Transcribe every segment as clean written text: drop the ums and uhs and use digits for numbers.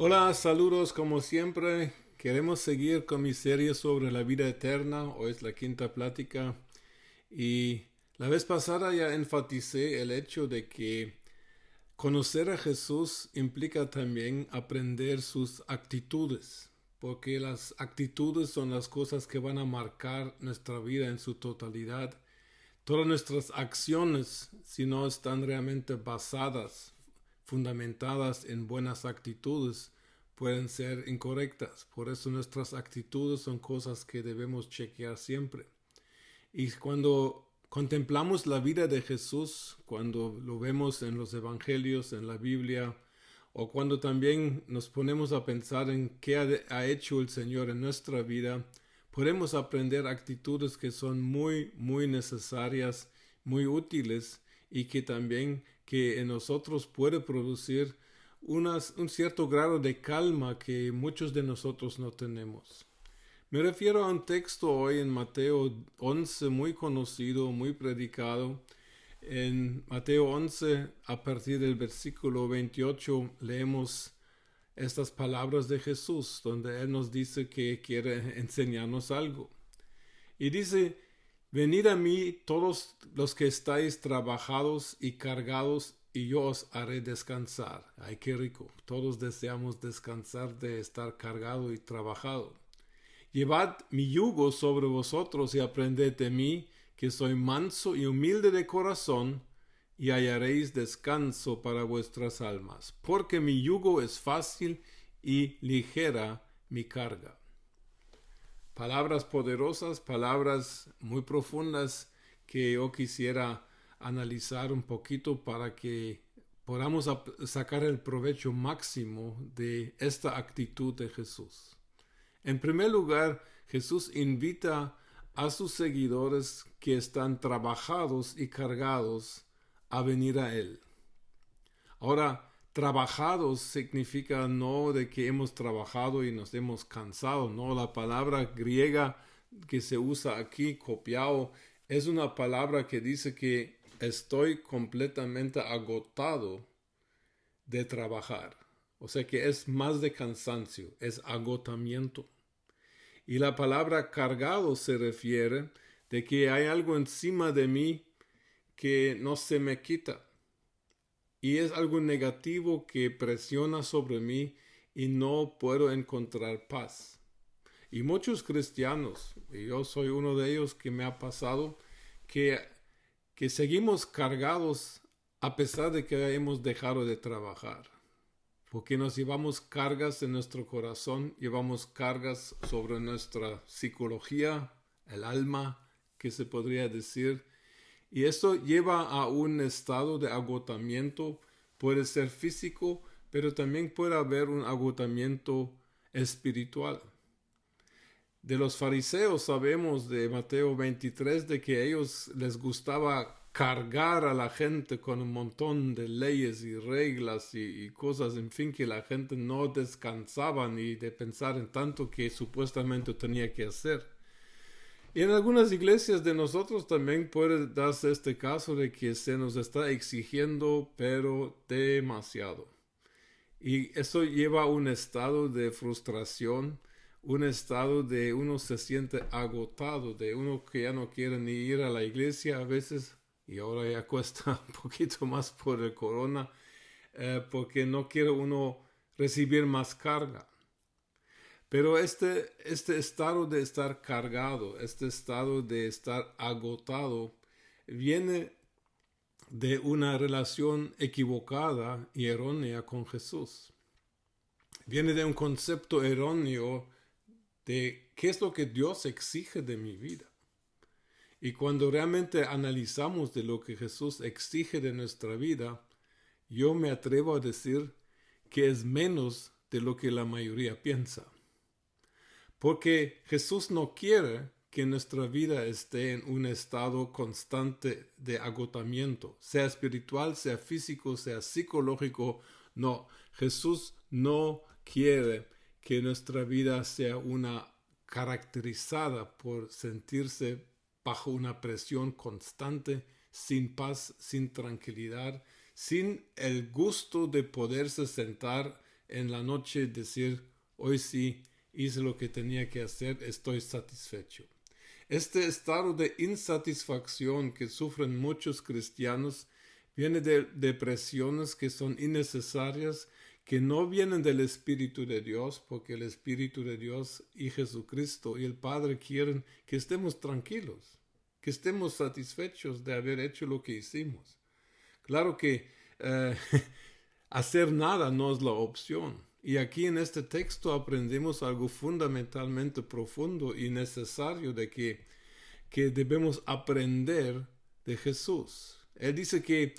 Hola, saludos como siempre. Queremos seguir con mi serie sobre la vida eterna. Hoy es la quinta plática y la vez pasada ya enfaticé el hecho de que conocer a Jesús implica también aprender sus actitudes, porque las actitudes son las cosas que van a marcar nuestra vida en su totalidad. Todas nuestras acciones, si no están realmente basadas, fundamentadas en buenas actitudes, pueden ser incorrectas. Por eso nuestras actitudes son cosas que debemos chequear siempre. Y cuando contemplamos la vida de Jesús, cuando lo vemos en los evangelios, en la Biblia, o cuando también nos ponemos a pensar en qué ha hecho el Señor en nuestra vida, podemos aprender actitudes que son muy necesarias, muy útiles y que también que en nosotros puede producir un cierto grado de calma que muchos de nosotros no tenemos. Me refiero a un texto hoy en Mateo 11 muy conocido, muy predicado. En Mateo 11, a partir del versículo 28, leemos estas palabras de Jesús, donde Él nos dice que quiere enseñarnos algo. Y dice, venid a mí todos los que estáis trabajados y cargados, y yo os haré descansar. Ay, qué rico. Todos deseamos descansar de estar cargado y trabajado. Llevad mi yugo sobre vosotros y aprended de mí, que soy manso y humilde de corazón, y hallaréis descanso para vuestras almas, porque mi yugo es fácil y ligera mi carga. Palabras poderosas, palabras muy profundas que yo quisiera analizar un poquito para que podamos sacar el provecho máximo de esta actitud de Jesús. En primer lugar, Jesús invita a sus seguidores que están trabajados y cargados a venir a Él. Ahora, trabajados significa no de que hemos trabajado y nos hemos cansado, no, la palabra griega que se usa aquí, copiado, es una palabra que dice que estoy completamente agotado de trabajar. O sea que es más de cansancio, es agotamiento. Y la palabra cargado se refiere de que hay algo encima de mí que no se me quita. Y es algo negativo que presiona sobre mí y no puedo encontrar paz. Y muchos cristianos, y yo soy uno de ellos que me ha pasado, que, que seguimos cargados a pesar de que hemos dejado de trabajar. Porque nos llevamos cargas en nuestro corazón, llevamos cargas sobre nuestra psicología, el alma, que se podría decir, y esto lleva a un estado de agotamiento, puede ser físico, pero también puede haber un agotamiento espiritual. De los fariseos sabemos de Mateo 23 de que a ellos les gustaba cargar a la gente con un montón de leyes y reglas y cosas, en fin, que la gente no descansaba ni de pensar en tanto que supuestamente tenía que hacer. Y en algunas iglesias de nosotros también puede darse este caso de que se nos está exigiendo, pero demasiado. Y eso lleva a un estado de frustración, un estado de uno se siente agotado, de uno que ya no quiere ni ir a la iglesia a veces, y ahora ya cuesta un poquito más por el corona, porque no quiere uno recibir más carga. Pero este estado de estar cargado, este estado de estar agotado, viene de una relación equivocada y errónea con Jesús. Viene de un concepto erróneo de qué es lo que Dios exige de mi vida. Y cuando realmente analizamos de lo que Jesús exige de nuestra vida, yo me atrevo a decir que es menos de lo que la mayoría piensa. Porque Jesús no quiere que nuestra vida esté en un estado constante de agotamiento, sea espiritual, sea físico, sea psicológico. No, Jesús no quiere que nuestra vida sea una caracterizada por sentirse bajo una presión constante, sin paz, sin tranquilidad, sin el gusto de poderse sentar en la noche decir, hoy sí hice lo que tenía que hacer, estoy satisfecho. Este estado de insatisfacción que sufren muchos cristianos viene de depresiones que son innecesarias, que no vienen del Espíritu de Dios, porque el Espíritu de Dios y Jesucristo y el Padre quieren que estemos tranquilos, que estemos satisfechos de haber hecho lo que hicimos. Claro que hacer nada no es la opción. Y aquí en este texto aprendemos algo fundamentalmente profundo y necesario de que debemos aprender de Jesús. Él dice que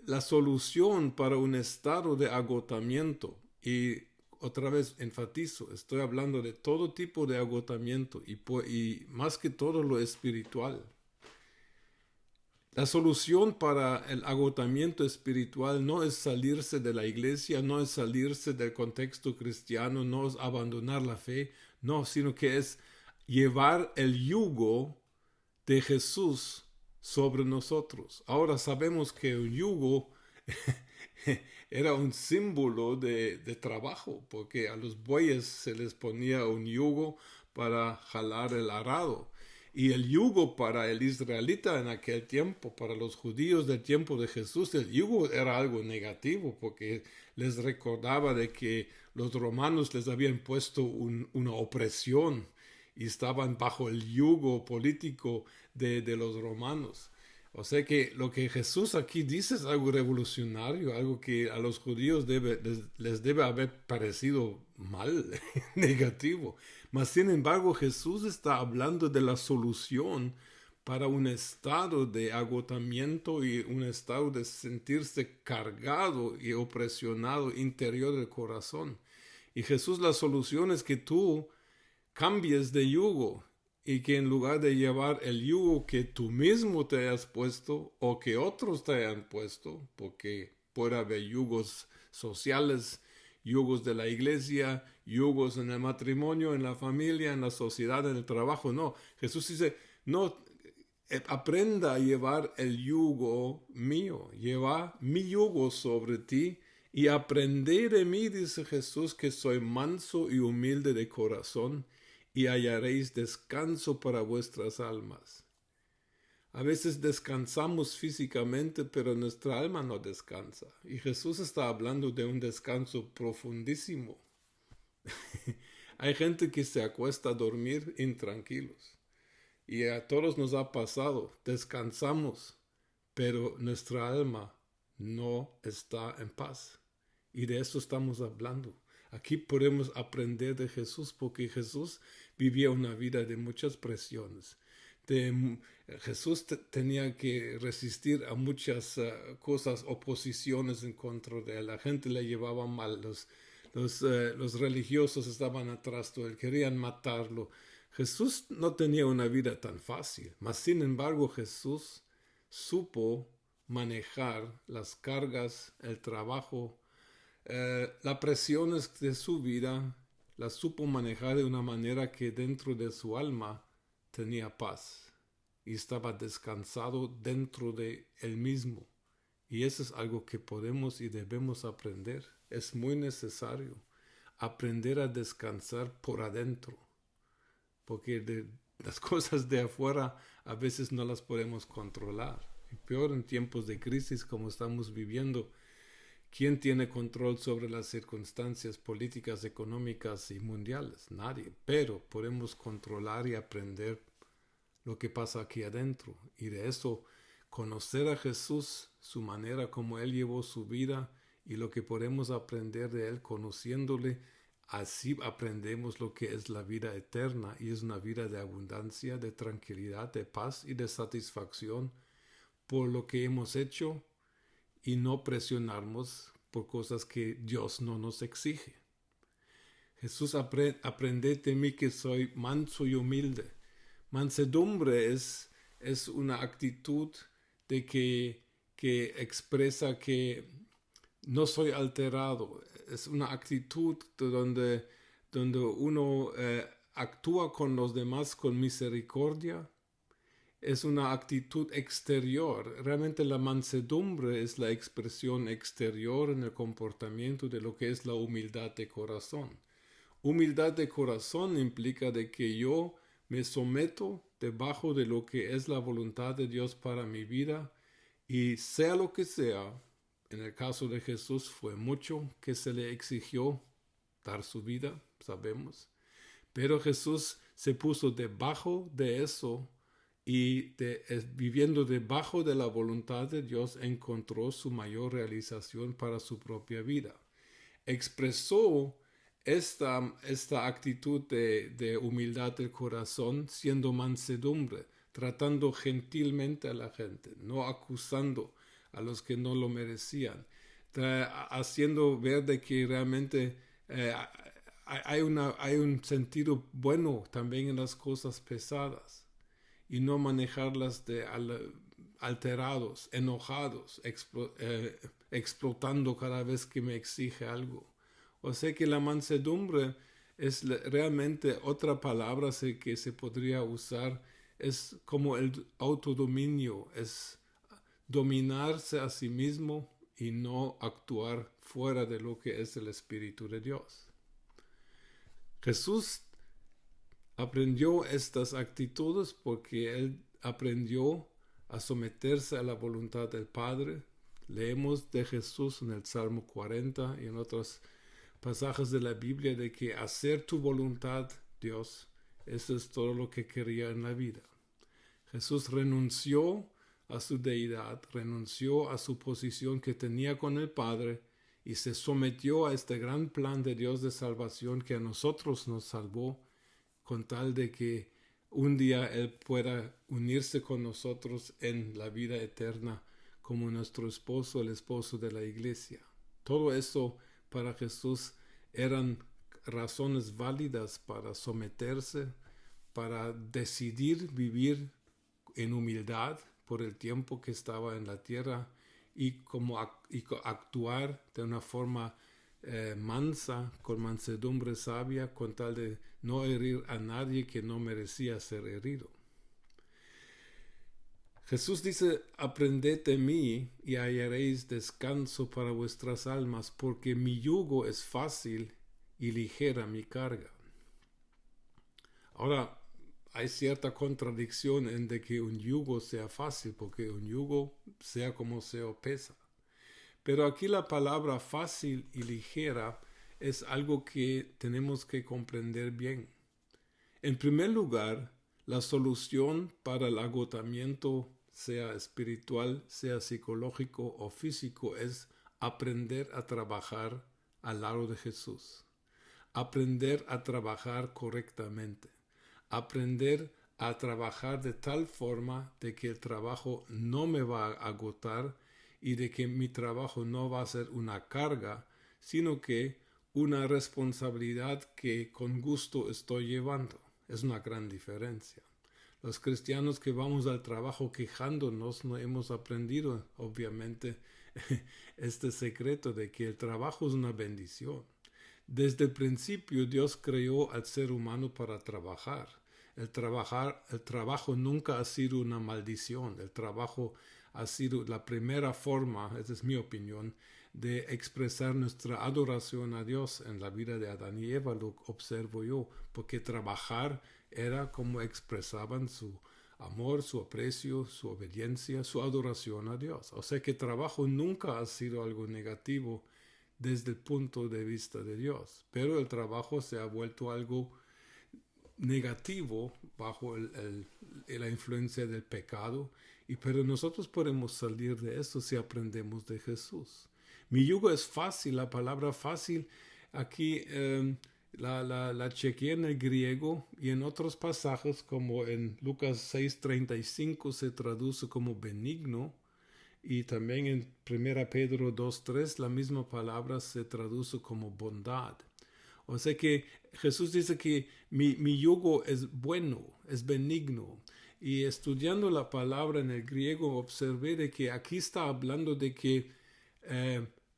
la solución para un estado de agotamiento, y otra vez enfatizo, estoy hablando de todo tipo de agotamiento y más que todo lo espiritual. La solución para el agotamiento espiritual no es salirse de la iglesia, no es salirse del contexto cristiano, no es abandonar la fe, no, sino que es llevar el yugo de Jesús sobre nosotros. Ahora sabemos que el yugo era un símbolo de trabajo, porque a los bueyes se les ponía un yugo para jalar el arado. Y el yugo para el israelita en aquel tiempo, para los judíos del tiempo de Jesús, el yugo era algo negativo porque les recordaba de que los romanos les habían puesto una opresión y estaban bajo el yugo político de los romanos. O sea que lo que Jesús aquí dice es algo revolucionario, algo que a los judíos les debe haber parecido mal, negativo. Mas sin embargo Jesús está hablando de la solución para un estado de agotamiento y un estado de sentirse cargado y opresionado interior del corazón. Y Jesús, la solución es que tú cambies de yugo y que en lugar de llevar el yugo que tú mismo te hayas puesto o que otros te hayan puesto, porque puede haber yugos sociales, yugos de la iglesia, yugos en el matrimonio, en la familia, en la sociedad, en el trabajo. No, Jesús dice, no, aprenda a llevar el yugo mío, lleva mi yugo sobre ti y aprende de mí, dice Jesús, que soy manso y humilde de corazón, y hallaréis descanso para vuestras almas. A veces descansamos físicamente, pero nuestra alma no descansa. Y Jesús está hablando de un descanso profundísimo. Hay gente que se acuesta a dormir intranquilos. Y a todos nos ha pasado. Descansamos, pero nuestra alma no está en paz. Y de eso estamos hablando. Aquí podemos aprender de Jesús porque Jesús vivía una vida de muchas presiones. Jesús tenía que resistir a muchas cosas, oposiciones en contra de él. La gente le llevaba mal, los religiosos estaban atrás de él, querían matarlo. Jesús no tenía una vida tan fácil, mas sin embargo Jesús supo manejar las cargas, el trabajo, las presiones de su vida, las supo manejar de una manera que dentro de su alma tenía paz y estaba descansado dentro de él mismo. Y eso es algo que podemos y debemos aprender. Es muy necesario aprender a descansar por adentro, porque las cosas de afuera a veces no las podemos controlar. Y peor en tiempos de crisis como estamos viviendo. ¿Quién tiene control sobre las circunstancias políticas, económicas y mundiales? Nadie. Pero podemos controlar y aprender lo que pasa aquí adentro. Y de eso, conocer a Jesús, su manera como Él llevó su vida y lo que podemos aprender de Él conociéndole, así aprendemos lo que es la vida eterna y es una vida de abundancia, de tranquilidad, de paz y de satisfacción por lo que hemos hecho y no presionarnos por cosas que Dios no nos exige. Jesús, aprended de mí que soy manso y humilde. Mansedumbre es una actitud de que expresa que no soy alterado. Es una actitud donde uno actúa con los demás con misericordia, es una actitud exterior. Realmente la mansedumbre es la expresión exterior en el comportamiento de lo que es la humildad de corazón. Humildad de corazón implica de que yo me someto debajo de lo que es la voluntad de Dios para mi vida y sea lo que sea. En el caso de Jesús fue mucho que se le exigió dar su vida, sabemos. Pero Jesús se puso debajo de eso y viviendo debajo de la voluntad de Dios encontró su mayor realización para su propia vida. Expresó esta actitud de humildad del corazón siendo mansedumbre, tratando gentilmente a la gente, no acusando a los que no lo merecían, haciendo ver de que realmente hay un sentido bueno también en las cosas pesadas y no manejarlas alterados, enojados, explotando cada vez que me exige algo. O sea que la mansedumbre es realmente otra palabra que se podría usar, es como el autodominio, es dominarse a sí mismo y no actuar fuera de lo que es el Espíritu de Dios. Jesús aprendió estas actitudes porque él aprendió a someterse a la voluntad del Padre. Leemos de Jesús en el Salmo 40 y en otros pasajes de la Biblia de que hacer tu voluntad, Dios, eso es todo lo que quería en la vida. Jesús renunció a su deidad, renunció a su posición que tenía con el Padre y se sometió a este gran plan de Dios de salvación que a nosotros nos salvó con tal de que un día Él pueda unirse con nosotros en la vida eterna como nuestro esposo, el esposo de la iglesia. Todo eso para Jesús eran razones válidas para someterse, para decidir vivir en humildad por el tiempo que estaba en la tierra y actuar de una forma mansa, con mansedumbre sabia, con tal de no herir a nadie que no merecía ser herido. Jesús dice, aprended de mí y hallaréis descanso para vuestras almas, porque mi yugo es fácil y ligera mi carga. Ahora, hay cierta contradicción en de que un yugo sea fácil, porque un yugo, sea como sea, pesa. Pero aquí la palabra fácil y ligera es algo que tenemos que comprender bien. En primer lugar, la solución para el agotamiento, sea espiritual, sea psicológico o físico, es aprender a trabajar al lado de Jesús. Aprender a trabajar correctamente. Aprender a trabajar de tal forma de que el trabajo no me va a agotar y de que mi trabajo no va a ser una carga, sino que una responsabilidad que con gusto estoy llevando. Es una gran diferencia. Los cristianos que vamos al trabajo quejándonos no hemos aprendido, obviamente, este secreto de que el trabajo es una bendición. Desde el principio Dios creó al ser humano para trabajar. El trabajo nunca ha sido una maldición. El trabajo ha sido la primera forma, esa es mi opinión, de expresar nuestra adoración a Dios. En la vida de Adán y Eva lo observo yo, porque trabajar era como expresaban su amor, su aprecio, su obediencia, su adoración a Dios. O sea que trabajo nunca ha sido algo negativo desde el punto de vista de Dios, pero el trabajo se ha vuelto algo negativo bajo la influencia del pecado, pero nosotros podemos salir de eso si aprendemos de Jesús. Mi yugo es fácil, la palabra fácil aquí la chequeé en el griego y en otros pasajes como en Lucas 6:35 se traduce como benigno y también en 1 Pedro 2:3 la misma palabra se traduce como bondad. O sea que Jesús dice que mi yugo es bueno, es benigno. Y estudiando la palabra en el griego observé de que aquí está hablando de que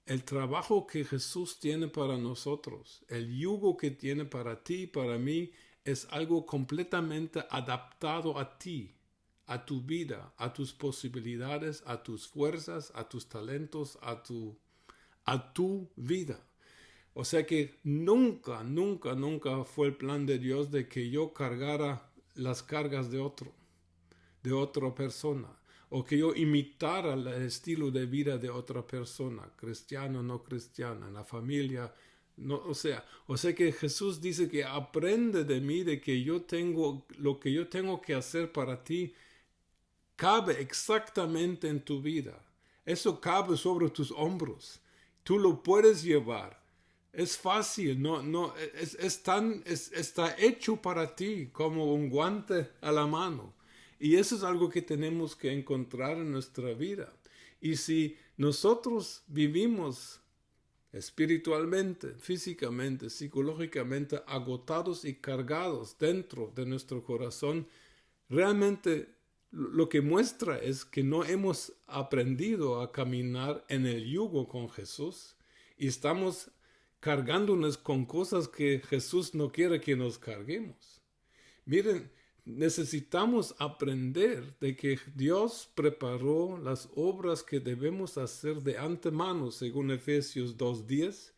el trabajo que Jesús tiene para nosotros, el yugo que tiene para ti y para mí, es algo completamente adaptado a ti, a tu vida, a tus posibilidades, a tus fuerzas, a tus talentos, a tu vida. O sea que nunca, nunca, nunca fue el plan de Dios de que yo cargara las cargas de otra persona, o que yo imitara el estilo de vida de otra persona, cristiano, no cristiana, en la familia. No, o sea que Jesús dice que aprende de mí, de que yo tengo lo que yo tengo que hacer para ti, cabe exactamente en tu vida. Eso cabe sobre tus hombros. Tú lo puedes llevar. Es fácil, está hecho para ti como un guante a la mano. Y eso es algo que tenemos que encontrar en nuestra vida. Y si nosotros vivimos espiritualmente, físicamente, psicológicamente agotados y cargados dentro de nuestro corazón, realmente lo que muestra es que no hemos aprendido a caminar en el yugo con Jesús y estamos cargándonos con cosas que Jesús no quiere que nos carguemos. Miren, necesitamos aprender de que Dios preparó las obras que debemos hacer de antemano, según Efesios 2:10,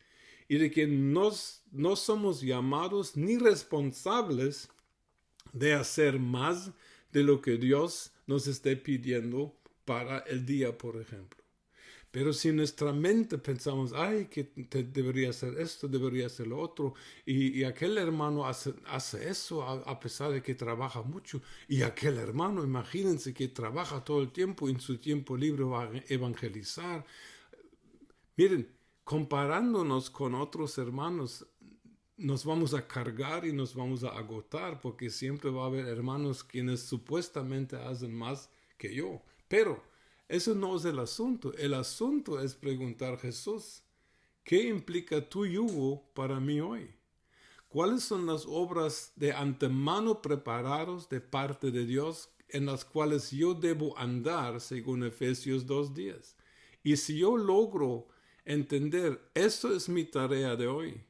y de que no somos llamados ni responsables de hacer más de lo que Dios nos esté pidiendo para el día, por ejemplo. Pero si en nuestra mente pensamos, que debería hacer esto, debería hacer lo otro, y aquel hermano hace eso a pesar de que trabaja mucho, y aquel hermano, imagínense que trabaja todo el tiempo y en su tiempo libre va a evangelizar. Miren, comparándonos con otros hermanos, nos vamos a cargar y nos vamos a agotar, porque siempre va a haber hermanos quienes supuestamente hacen más que yo. Pero eso no es el asunto. El asunto es preguntar a Jesús, ¿qué implica tu yugo para mí hoy? ¿Cuáles son las obras de antemano preparadas de parte de Dios en las cuales yo debo andar, según Efesios 2:10? Y si yo logro entender, eso es mi tarea de hoy,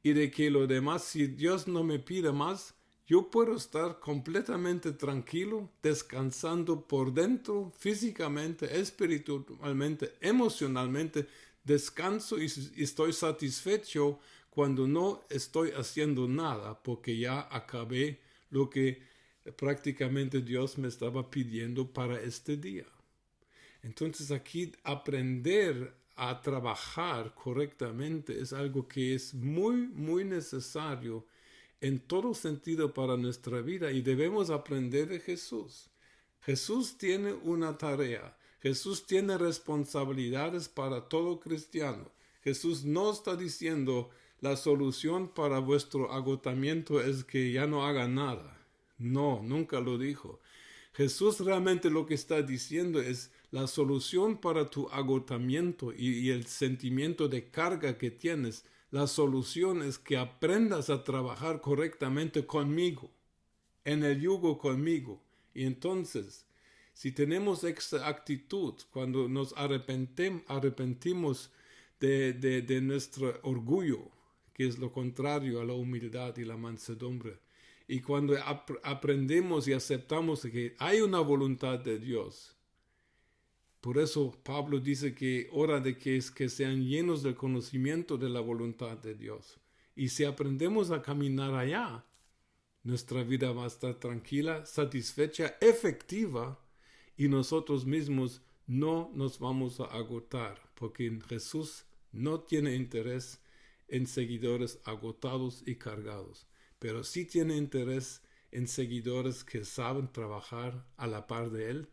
y de que lo demás, si Dios no me pide más, yo puedo estar completamente tranquilo, descansando por dentro, físicamente, espiritualmente, emocionalmente, descanso y estoy satisfecho cuando no estoy haciendo nada, porque ya acabé lo que prácticamente Dios me estaba pidiendo para este día. Entonces aquí aprender a trabajar correctamente es algo que es muy, muy necesario en todo sentido para nuestra vida, y debemos aprender de Jesús. Jesús tiene una tarea. Jesús tiene responsabilidades para todo cristiano. Jesús no está diciendo la solución para vuestro agotamiento es que ya no haga nada. No, nunca lo dijo. Jesús realmente lo que está diciendo es la solución para tu agotamiento y el sentimiento de carga que tienes. La solución es que aprendas a trabajar correctamente conmigo, en el yugo conmigo. Y entonces, si tenemos esta actitud, cuando nos arrepentimos de nuestro orgullo, que es lo contrario a la humildad y la mansedumbre, y cuando aprendemos y aceptamos que hay una voluntad de Dios, por eso Pablo dice que hora de que sean llenos del conocimiento de la voluntad de Dios. Y si aprendemos a caminar allá, nuestra vida va a estar tranquila, satisfecha, efectiva, y nosotros mismos no nos vamos a agotar, porque Jesús no tiene interés en seguidores agotados y cargados, pero sí tiene interés en seguidores que saben trabajar a la par de Él,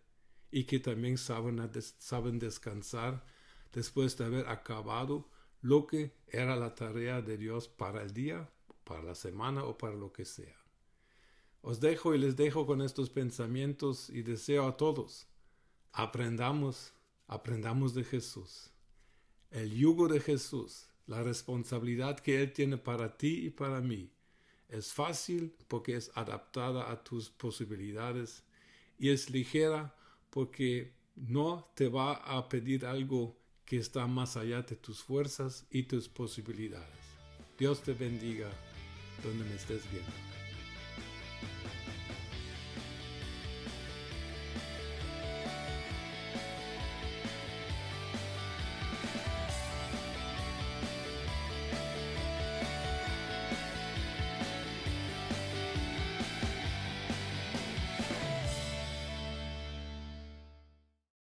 y que también saben descansar después de haber acabado lo que era la tarea de Dios para el día, para la semana o para lo que sea. Os dejo y les dejo con estos pensamientos y deseo a todos, aprendamos de Jesús, el yugo de Jesús, la responsabilidad que Él tiene para ti y para mí. Es fácil porque es adaptada a tus posibilidades y es ligera porque no te va a pedir algo que está más allá de tus fuerzas y tus posibilidades. Dios te bendiga donde me estés viendo.